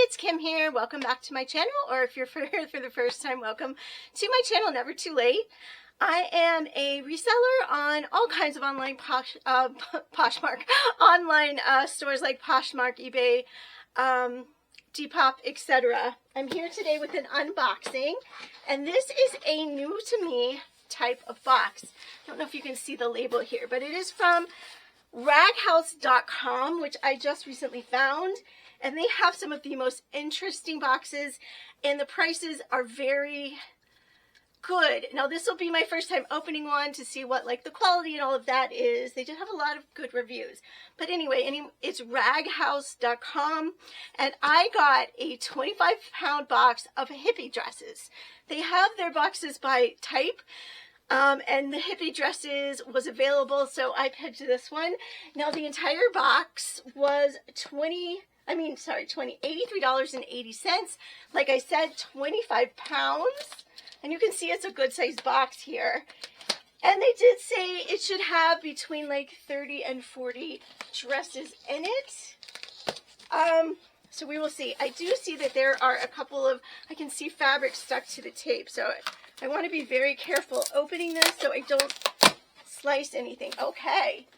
it's Kim here. Welcome back to my channel, or if you're here for the first time, welcome to my channel, Never Too Late. I am a reseller on all kinds of online Poshmark, online stores like Poshmark, eBay, Depop, etc. I'm here today with an unboxing, and this is a new to me type of box. I don't know if you can see the label here, but it is from raghouse.com, which I just recently found, and they have some of the most interesting boxes, and the prices are very good. Now this will be my first time opening one to see what like the quality and all of that is. They did have a lot of good reviews, but anyway, it's raghouse.com, and I got a 25-pound box of Hippie Dresses. They have their boxes by type, and the Hippie Dresses was available, so I picked this one. Now the entire box was $83.80. Like I said, 25 pounds. And you can see it's a good sized box here. And they did say it should have between like 30 and 40 dresses in it. So we will see. I do see that there are a couple of, I can see fabric stuck to the tape. So I want to be very careful opening this so I don't slice anything. Okay.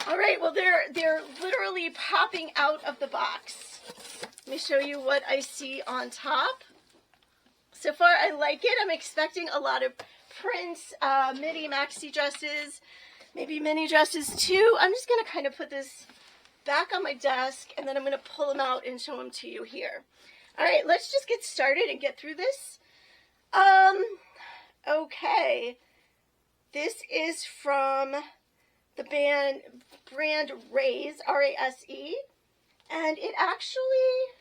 All right. Well, they're literally popping out of the box. Let me show you what I see on top. So far, I like it. I'm expecting a lot of prints, midi maxi dresses, maybe mini dresses too. I'm just going to kind of put this back on my desk, and then I'm going to pull them out and show them to you here. All right, let's just get started and get through this. Okay. This is from the brand Raise, R-A-S-E, and it actually...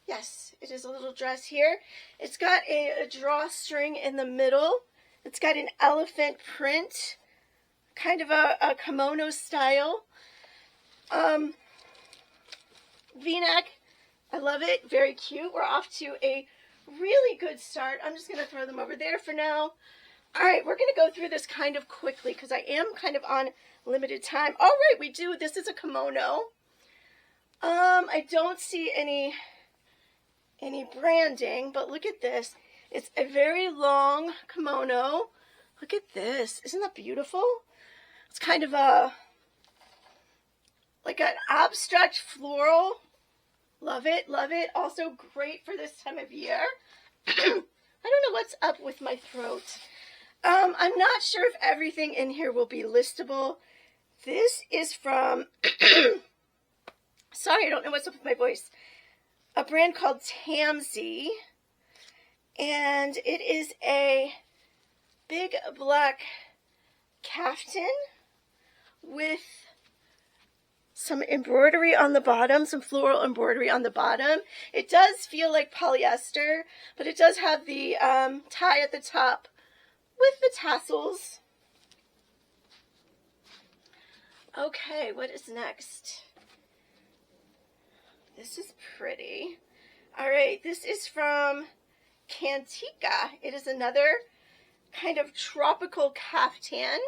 yes, it is a little dress here. It's got a drawstring in the middle. It's got an elephant print, kind of a kimono style. V-neck, I love it, very cute. We're off to a really good start. I'm just going to throw them over there for now. All right, we're going to go through this kind of quickly because I am kind of on limited time. All right, this is a kimono. I don't see any branding, but look at this. It's a very long kimono. Look at this. Isn't that beautiful? It's kind of like an abstract floral. Love it, love it. Also great for this time of year. I don't know what's up with my throat. I'm not sure if everything in here will be listable. This is from, sorry, I don't know what's up with my voice. A brand called Tamsy, and it is a big black caftan with some embroidery on the bottom, some floral embroidery on the bottom. It does feel like polyester, but it does have the tie at the top with the tassels. Okay, what is next? This is pretty. All right, this is from Cantica. It is another kind of tropical caftan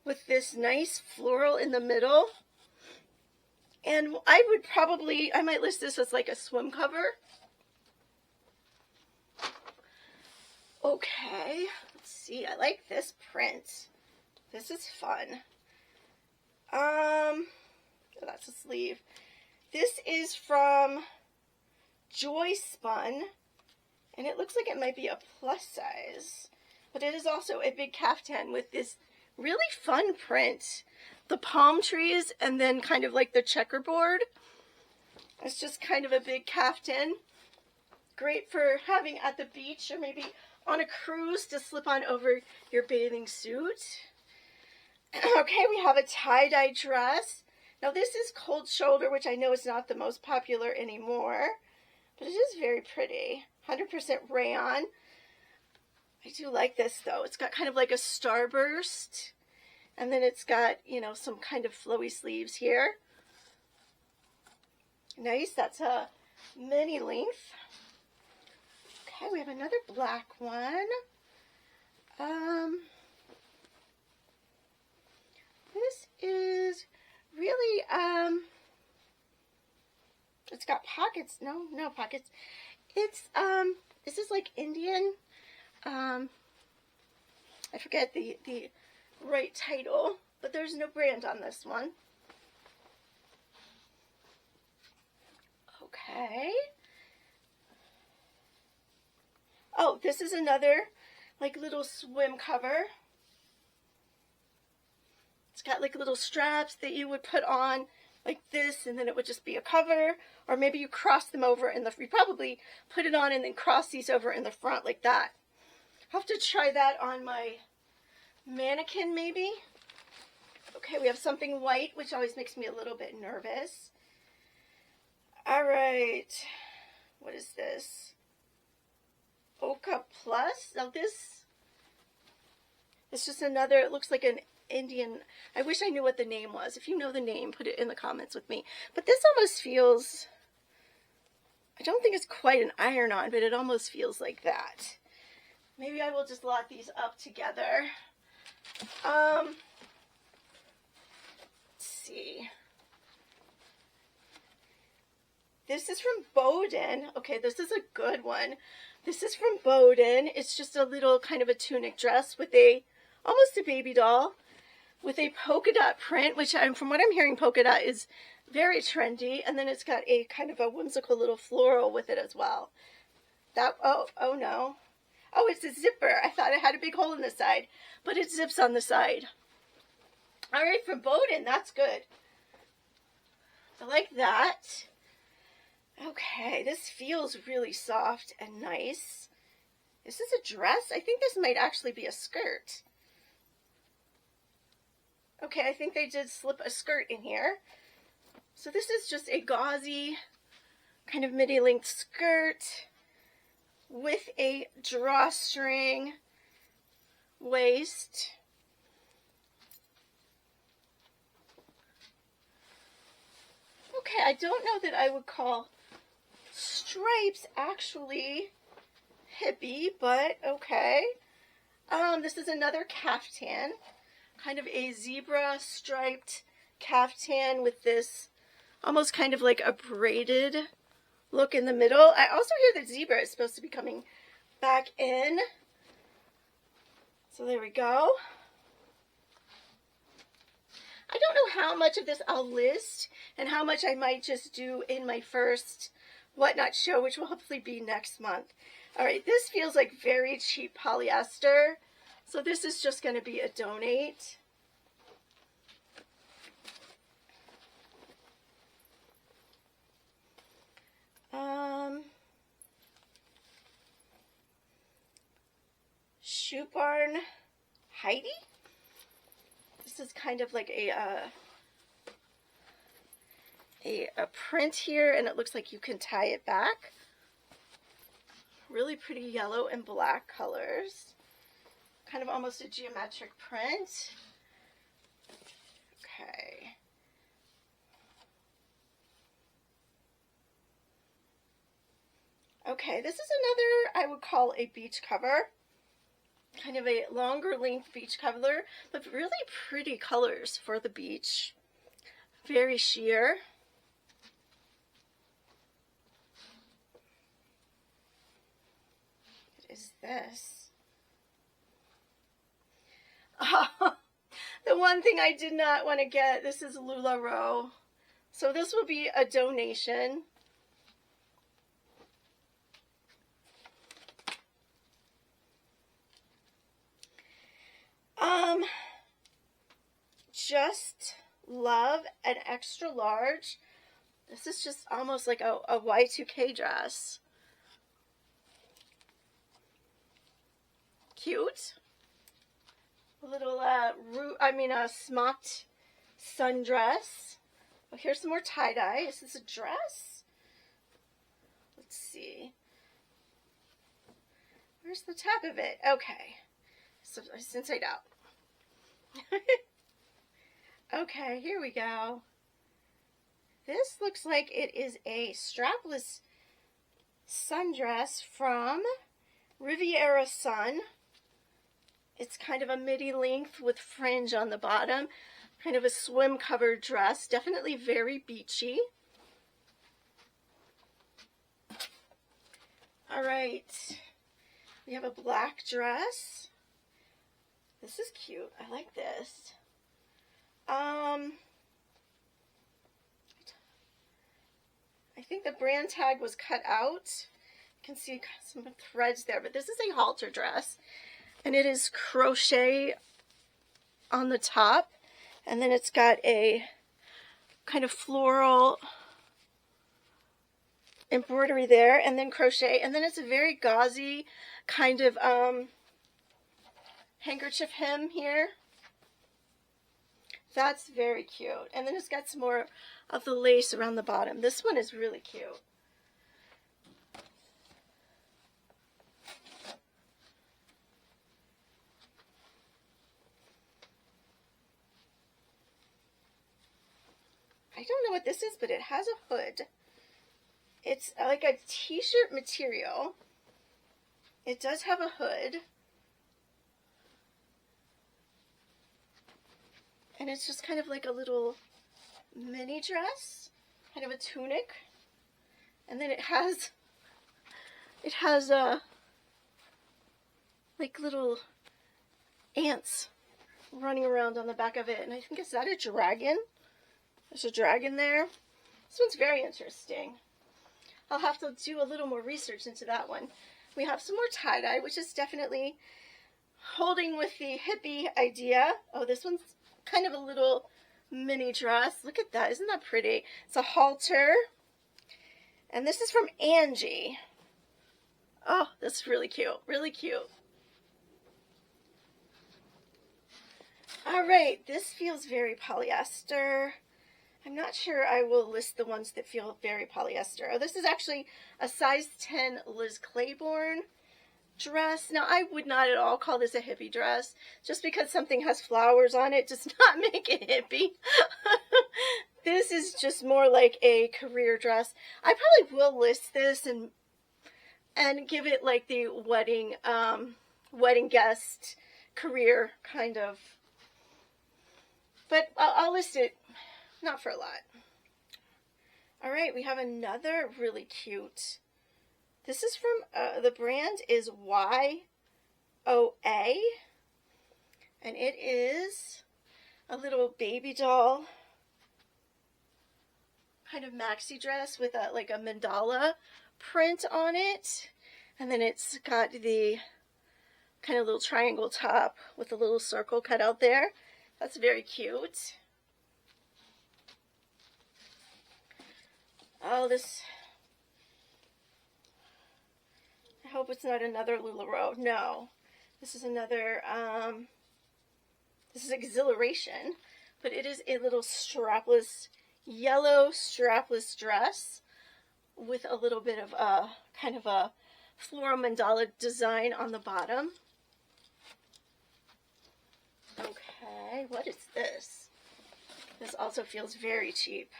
with this nice floral in the middle. And I might list this as like a swim cover. Okay, let's see. I like this print. This is fun. That's a sleeve. This is from Joy Spun, and it looks like it might be a plus size, but it is also a big caftan with this really fun print. The palm trees and then kind of like the checkerboard. It's just kind of a big caftan. Great for having at the beach or maybe on a cruise to slip on over your bathing suit. Okay, we have a tie-dye dress. Now this is cold shoulder, which I know is not the most popular anymore, but it is very pretty. 100% rayon. I do like this though. It's got kind of like a starburst, and then it's got, you know, some kind of flowy sleeves here. Nice, that's a mini length. Okay, we have another black one. This is really, it's got pockets. No pockets. It's, this is like Indian, I forget the right title, but there's no brand on this one. Okay. Oh, this is another like little swim cover. It's got like little straps that you would put on like this, and then it would just be a cover, or maybe you cross them over in the, you probably put it on and then cross these over in the front like that. I'll have to try that on my mannequin maybe. Okay, we have something white, which always makes me a little bit nervous. All right, what is this? Oka Plus. Now this is just another, it looks like an Indian, I wish I knew what the name was. If you know the name, put it in the comments with me. But this almost feels, I don't think it's quite an iron-on, but it almost feels like that. Maybe I will just lot these up together. Let's see. This is from Bowden. Okay, this is a good one. This is from Bowden. It's just a little kind of a tunic dress with a, almost a baby doll, with a polka dot print, which from what I'm hearing, polka dot is very trendy. And then it's got a kind of a whimsical little floral with it as well. That, oh no. Oh, it's a zipper. I thought it had a big hole in the side, but it zips on the side. All right, from Bowden, that's good. I like that. Okay, this feels really soft and nice. Is this a dress? I think this might actually be a skirt. Okay, I think they did slip a skirt in here. So this is just a gauzy kind of midi-length skirt with a drawstring waist. Okay, I don't know that I would call stripes actually hippie, but okay. This is another caftan. Kind of a zebra striped caftan with this almost kind of like a braided look in the middle. I also hear that zebra is supposed to be coming back in. So there we go. I don't know how much of this I'll list and how much I might just do in my first Whatnot show, which will hopefully be next month. All right, this feels like very cheap polyester. So this is just going to be a donate. Shoe Barn Heidi? This is kind of like a print here, and it looks like you can tie it back. Really pretty yellow and black colors. Kind of almost a geometric print. Okay. Okay, this is another, I would call a beach cover. Kind of a longer length beach cover, but really pretty colors for the beach. Very sheer. What is this? The one thing I did not want to get, this is LuLaRoe. So this will be a donation. Just Love an extra large. This is just almost like a Y2K dress. Cute. A little smocked sundress. Oh, here's some more tie-dye. Is this a dress? Let's see. Where's the top of it? Okay. So it's inside out. Okay, here we go. This looks like it is a strapless sundress from Riviera Sun. It's kind of a midi length with fringe on the bottom. Kind of a swim covered dress. Definitely very beachy. All right, we have a black dress. This is cute. I like this. I think the brand tag was cut out. You can see some threads there, but this is a halter dress, and it is crochet on the top, and then it's got a kind of floral embroidery there, and then crochet, and then it's a very gauzy kind of handkerchief hem here. That's very cute. And then it's got some more of the lace around the bottom. This one is really cute. I don't know what this is, but it has a hood. It's like a t-shirt material. It does have a hood. And it's just kind of like a little mini dress, kind of a tunic. And then it has like little ants running around on the back of it. And I think, is that a dragon? There's a dragon there. This one's very interesting. I'll have to do a little more research into that one. We have some more tie-dye, which is definitely holding with the hippie idea. Oh, this one's kind of a little mini dress. Look at that. Isn't that pretty? It's a halter. And this is from Angie. Oh, this is really cute. Really cute. All right. This feels very polyester. I'm not sure I will list the ones that feel very polyester. Oh, this is actually a size 10 Liz Claiborne dress. Now, I would not at all call this a hippie dress. Just because something has flowers on it does not make it hippie. This is just more like a career dress. I probably will list this and give it like the wedding guest career kind of. But I'll list it. Not for a lot. All right, we have another really cute. This is from, the brand is YOA. And it is a little baby doll kind of maxi dress with like a mandala print on it. And then it's got the kind of little triangle top with a little circle cut out there. That's very cute. Oh, this, I hope it's not another LuLaRoe. No, this is another, this is Exhilaration, but it is a little strapless, yellow strapless dress with a little bit of a, kind of a floral mandala design on the bottom. Okay, what is this? This also feels very cheap.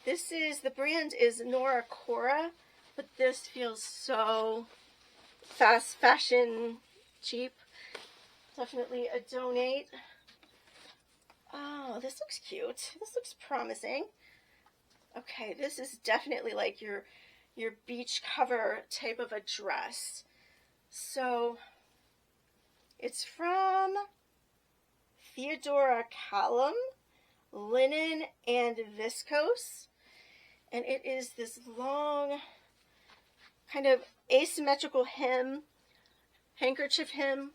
This is, the brand is Nora Cora, but this feels so fast fashion cheap. Definitely a donate. Oh, this looks cute. This looks promising. Okay, this is definitely like your beach cover type of a dress. So it's from Theodora Callum, linen and viscose. And it is this long, kind of asymmetrical hem, handkerchief hem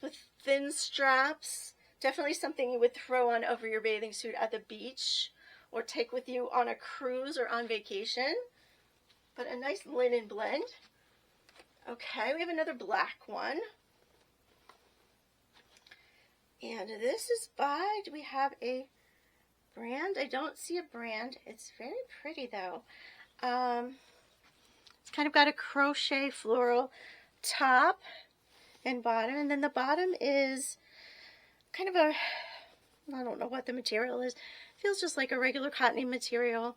with thin straps. Definitely something you would throw on over your bathing suit at the beach or take with you on a cruise or on vacation. But a nice linen blend. Okay, we have another black one. And this is by, do we have a brand? I don't see a brand. It's very pretty though. It's kind of got a crochet floral top and bottom, and then the bottom is kind of a, I don't know what the material is. Feels just like a regular cottony material.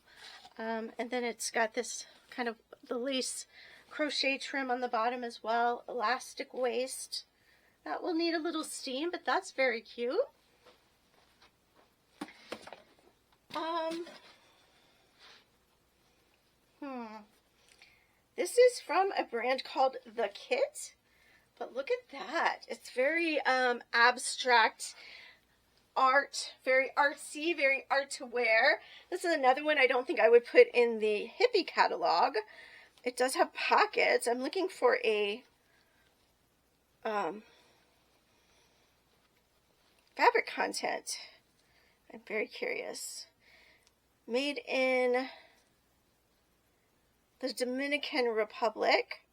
And then it's got this kind of the lace crochet trim on the bottom as well. Elastic waist. That will need a little steam, but that's very cute. This is from a brand called The Kit, but look at that. It's very abstract art, very artsy, very art to wear. This is another one I don't think I would put in the Hippie catalog. It does have pockets. I'm looking for a fabric content. I'm very curious. Made in the Dominican Republic.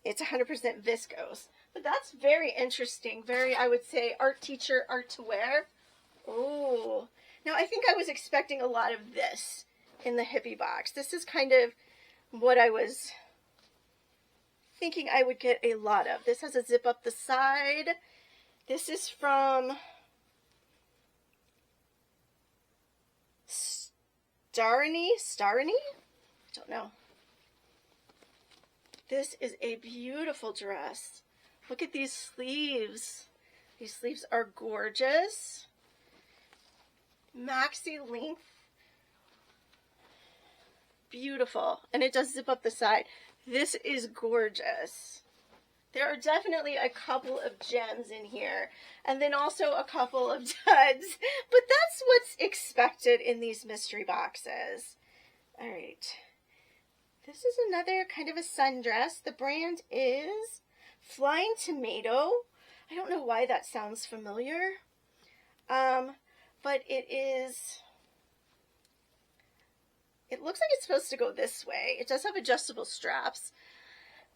It's 100% viscose. But that's very interesting. Very, I would say, art teacher, art to wear. Oh. Now, I think I was expecting a lot of this in the Hippie box. This is kind of what I was thinking I would get a lot of. This has a zip up the side. This is from Starny? I don't know. This is a beautiful dress. Look at these sleeves. These sleeves are gorgeous. Maxi length. Beautiful. And it does zip up the side. This is gorgeous. There are definitely a couple of gems in here. And then also a couple of duds. But that's what's expected in these mystery boxes. All right. This is another kind of a sundress. The brand is Flying Tomato. I don't know why that sounds familiar. But it looks like it's supposed to go this way. It does have adjustable straps.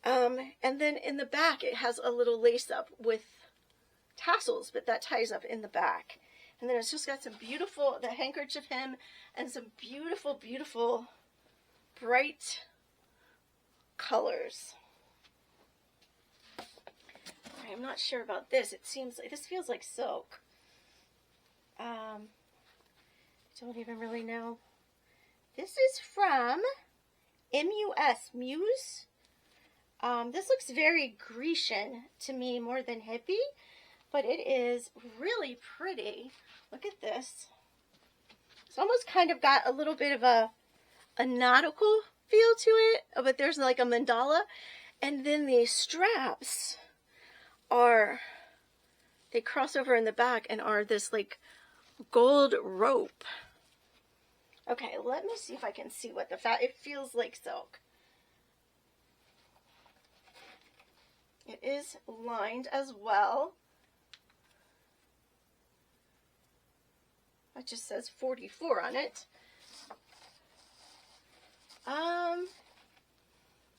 And then in the back, it has a little lace up with tassels, but that ties up in the back. And then it's just got some beautiful, the handkerchief hem, and some beautiful, beautiful, bright colors. I'm not sure about this. It seems like, this feels like silk. Don't even really know. This is from Muse. This looks very Grecian to me more than hippie, but it is really pretty. Look at this. It's almost kind of got a little bit of a nautical feel to it, but there's like a mandala. And then the straps they cross over in the back and are this like gold rope. Okay, let me see if I can see what it feels like silk. It is lined as well. It just says 44 on it.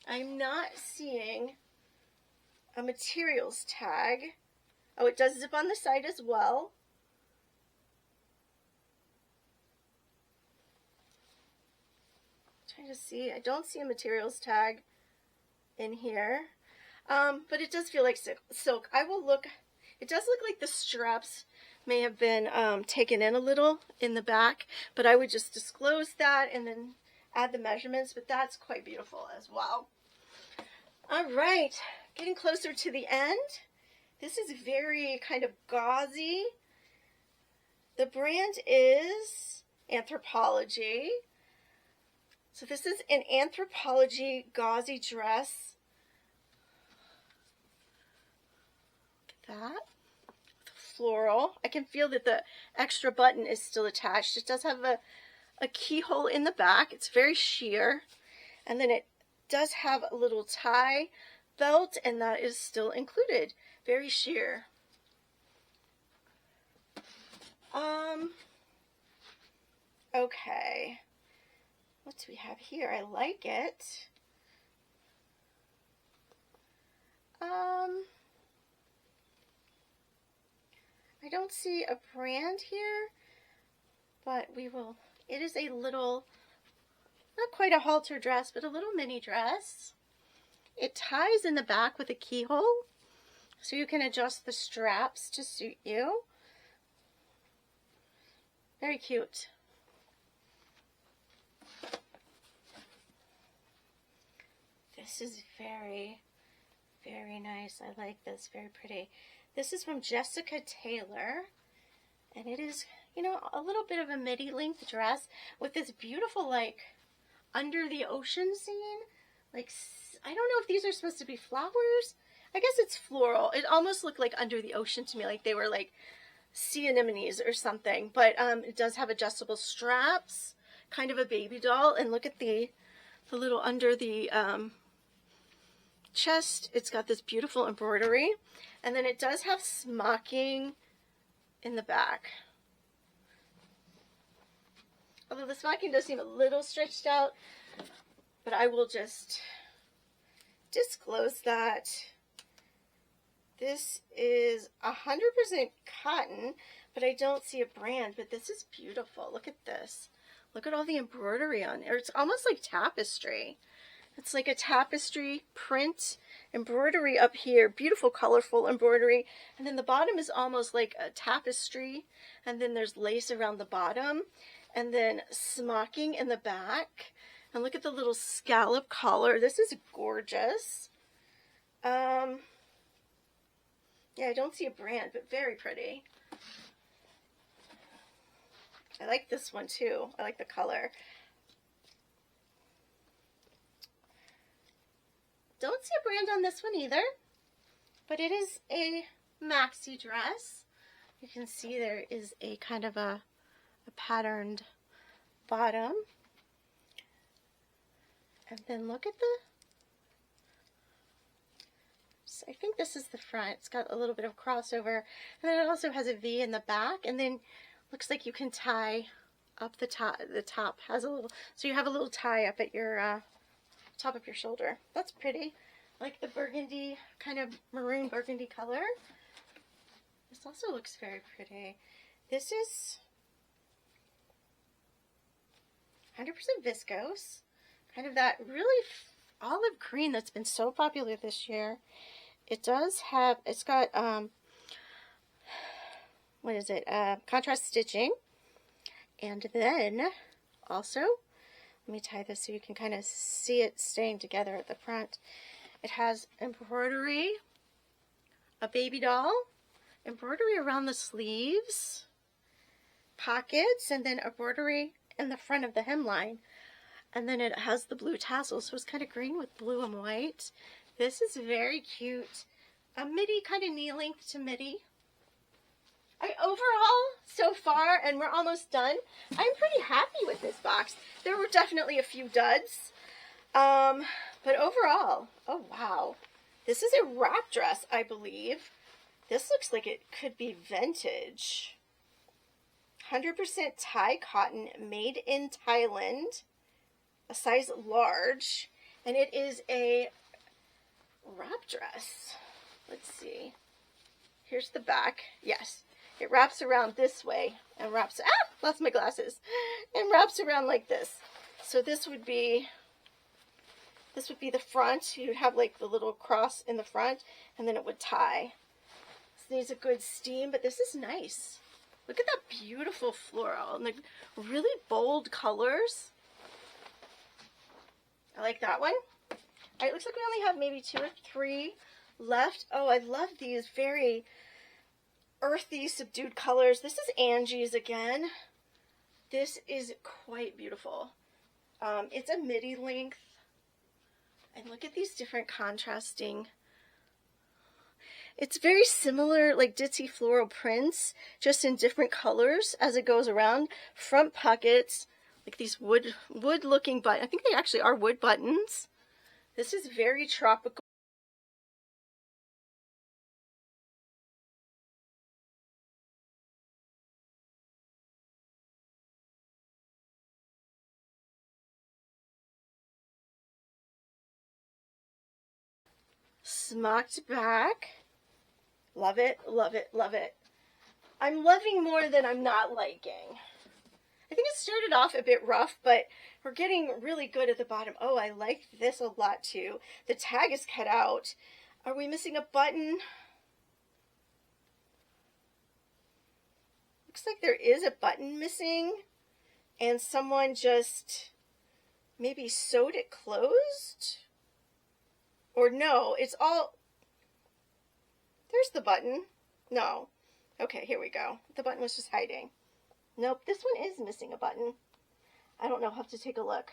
I'm not seeing a materials tag. Oh, it does zip on the side as well. Trying to see. I don't see a materials tag in here. But it does feel like silk. I will look. It does look like the straps may have been taken in a little in the back, but I would just disclose that and then add the measurements, but that's quite beautiful as well. All right, getting closer to the end. This is very kind of gauzy. The brand is Anthropologie. So this is an Anthropologie gauzy dress. Look at that. Floral. I can feel that the extra button is still attached. It does have a keyhole in the back. It's very sheer. And then it does have a little tie belt, and that is still included. Very sheer. Okay. What do we have here? I like it. I don't see a brand here, but we will. It is a little, not quite a halter dress, but a little mini dress. It ties in the back with a keyhole, so you can adjust the straps to suit you. Very cute. This is very, very nice. I like this. Very pretty. This is from Jessica Taylor, and it is, you know, a little bit of a midi length dress with this beautiful like under the ocean scene. Like, I don't know if these are supposed to be flowers. I guess it's floral. It almost looked like under the ocean to me, like they were like sea anemones or something. But it does have adjustable straps, kind of a baby doll. And look at the little under the chest. It's got this beautiful embroidery. And then it does have smocking in the back. Although the smocking does seem a little stretched out, but I will just disclose that this is 100% cotton, but I don't see a brand, but this is beautiful. Look at this. Look at all the embroidery on it. It's almost like tapestry. It's like a tapestry print embroidery up here. Beautiful, colorful embroidery. And then the bottom is almost like a tapestry. And then there's lace around the bottom. And then smocking in the back. And look at the little scallop collar. This is gorgeous. Yeah, I don't see a brand, but very pretty. I like this one too. I like the color. Don't see a brand on this one either, but it is a maxi dress. You can see there is a kind of a patterned bottom. And then look at the, I think this is the front. It's got a little bit of crossover, and then it also has a V in the back, and then looks like you can tie up the top. The top has a little, so you have a little tie up at your top of your shoulder. That's pretty. I like the burgundy, kind of maroon burgundy color. This also looks very pretty. This is 100% viscose. Kind of that really olive green that's been so popular this year. It does have, it's got, what is it, contrast stitching. And then, also, let me tie this so you can kind of see it staying together at the front. It has embroidery, a baby doll, embroidery around the sleeves, pockets, and then embroidery in the front of the hemline. And then it has the blue tassels, so it's kind of green with blue and white. This is very cute. A midi, kind of knee length to midi. Overall, so far, and we're almost done, I'm pretty happy with this box. There were definitely a few duds. But overall, oh wow. This is a wrap dress, I believe. This looks like it could be vintage. 100% Thai cotton, made in Thailand. A size large, and it is a wrap dress. Let's see. Here's the back. Yes, it wraps around this way and wraps, lost my glasses, and wraps around like this. So this would be the front. You'd have like the little cross in the front, and then it would tie. This needs a good steam, but this is nice. Look at that beautiful floral and the really bold colors. I like that one. It looks like we only have maybe 2 or 3 left. Oh, I love these very earthy, subdued colors. This is Angie's again. This is quite beautiful. It's a midi length. And look at these different contrasting. It's very similar, like ditzy floral prints, just in different colors as it goes around. Front pockets. Like these wood looking buttons. I think they actually are wood buttons. This is very tropical. Smocked back. Love it, love it, love it. I'm loving more than I'm not liking. I think it started off a bit rough, but we're getting really good at the bottom. Oh, I like this a lot too. The tag is cut out. Are we missing a button? Looks like there is a button missing, and someone just maybe sewed it closed? Or no, it's all... There's the button. No. Okay, here we go. The button was just hiding. Nope, this one is missing a button. I don't know, I'll have to take a look.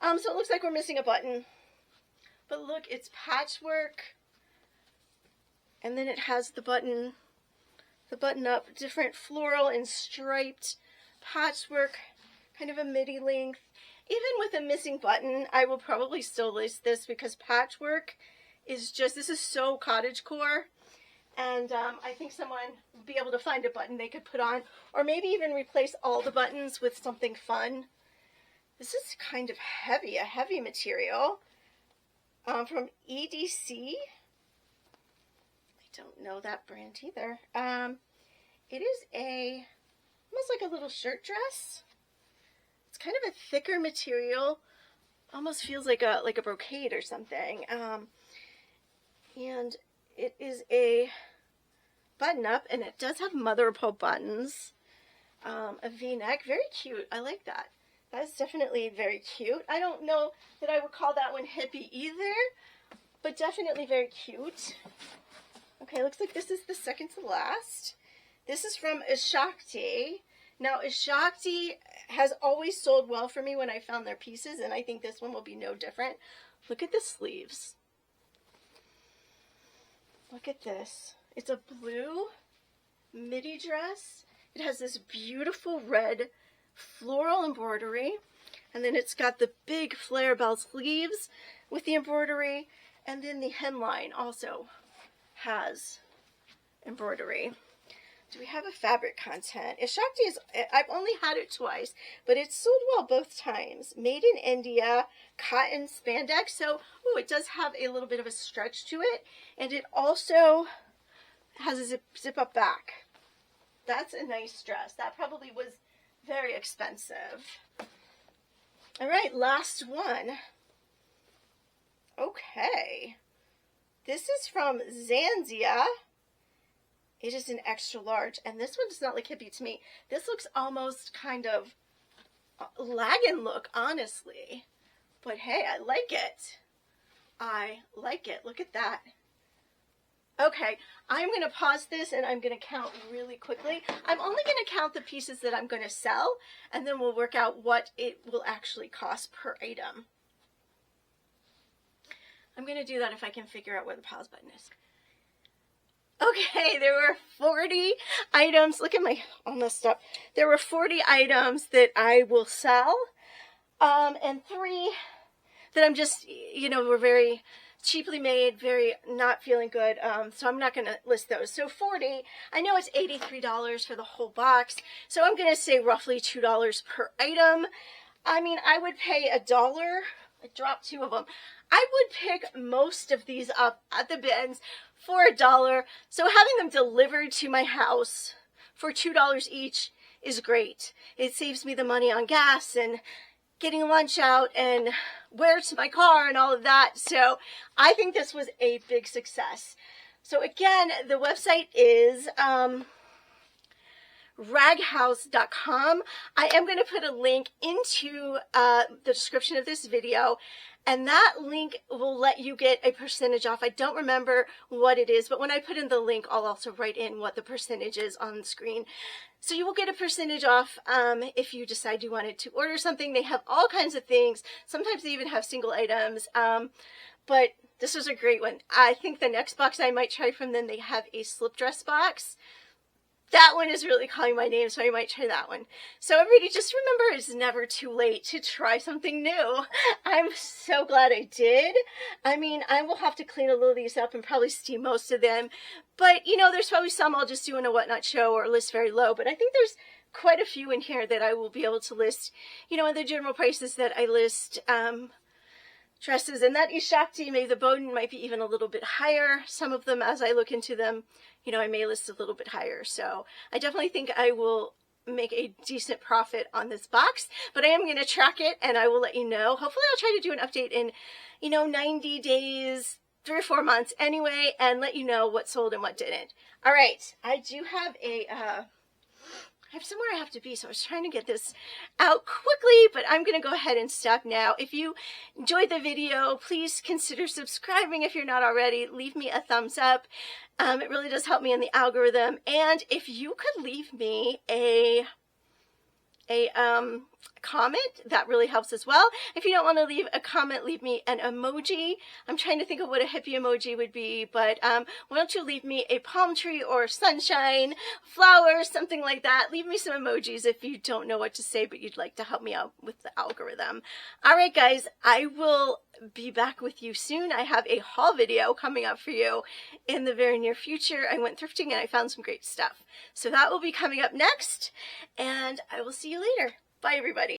So it looks like we're missing a button. But look, it's patchwork. And then it has the button up, different floral and striped patchwork, kind of a midi length. Even with a missing button, I will probably still list this because patchwork is just, this is so cottagecore. And I think someone would be able to find a button they could put on, or maybe even replace all the buttons with something fun. This is kind of heavy, a heavy material from EDC. I don't know that brand either. It is almost like a little shirt dress. It's kind of a thicker material, almost feels like a brocade or something. And it is a button up, and it does have mother of pearl buttons. A V-neck, very cute. I like that. That's definitely very cute. I don't know that I would call that one hippie either, but definitely very cute. Okay, looks like this is the second to last. This is from Ishakti. Now, Ishakti has always sold well for me when I found their pieces, and I think this one will be no different. Look at the sleeves. Look at this. It's a blue midi dress. It has this beautiful red floral embroidery, and then it's got the big flare bell sleeves with the embroidery, and then the hemline also has embroidery. Do we have a fabric content? Ishakti is, I've only had it twice, but it's sold well both times. Made in India, cotton spandex. So, ooh, it does have a little bit of a stretch to it. And it also has a zip up back. That's a nice dress. That probably was very expensive. All right, last one. Okay. This is from Zanzia. It is an extra large, and this one does not look hippie to me. This looks almost kind of lagging look, honestly. But hey, I like it. I like it. Look at that. Okay, I'm going to pause this and I'm going to count really quickly. I'm only going to count the pieces that I'm going to sell, and then we'll work out what it will actually cost per item. I'm going to do that if I can figure out where the pause button is. Okay, there were 40 items. Look at my all messed up. There were 40 items that I will sell, and 3 that I'm just, you know, were very cheaply made, very not feeling good, so I'm not going to list those. So 40, I know it's $83 for the whole box, so I'm going to say roughly $2 per item. I mean, I would pay $1. I dropped 2 of them. I would pick most of these up at the bins for $1. So having them delivered to my house for $2 each is great. It saves me the money on gas and getting lunch out and where to my car and all of that. So I think this was a big success. So again, the website is raghouse.com. I am going to put a link into the description of this video, and that link will let you get a percentage off. I don't remember what it is, but when I put in the link, I'll also write in what the percentage is on the screen. So you will get a percentage off if you decide you wanted to order something. They have all kinds of things. Sometimes they even have single items, but this was a great one. I think the next box I might try from them, they have a slip dress box. That one is really calling my name, so I might try that one. So everybody, just remember, it's never too late to try something new. I'm so glad I did. I mean, I will have to clean a little of these up and probably steam most of them. But, you know, there's probably some I'll just do in a whatnot show or list very low. But I think there's quite a few in here that I will be able to list, you know, at the general prices that I list dresses. And that Ishakti, maybe the Bowden might be even a little bit higher. Some of them, as I look into them, you know, I may list a little bit higher. So I definitely think I will make a decent profit on this box, but I am going to track it and I will let you know. Hopefully I'll try to do an update in, you know, 90 days, 3 or 4 months anyway, and let you know what sold and what didn't. All right. I do have I have somewhere I have to be, so I was trying to get this out quickly, but I'm going to go ahead and stop now. If you enjoyed the video, please consider subscribing if you're not already. Leave me a thumbs up. It really does help me in the algorithm. And if you could leave me a comment. That really helps as well. If you don't want to leave a comment, leave me an emoji. I'm trying to think of what a hippie emoji would be, but why don't you leave me a palm tree or sunshine, flowers, something like that. Leave me some emojis if you don't know what to say, but you'd like to help me out with the algorithm. All right, guys, I will be back with you soon. I have a haul video coming up for you in the very near future. I went thrifting and I found some great stuff. So that will be coming up next, and I will see you later. Bye, everybody.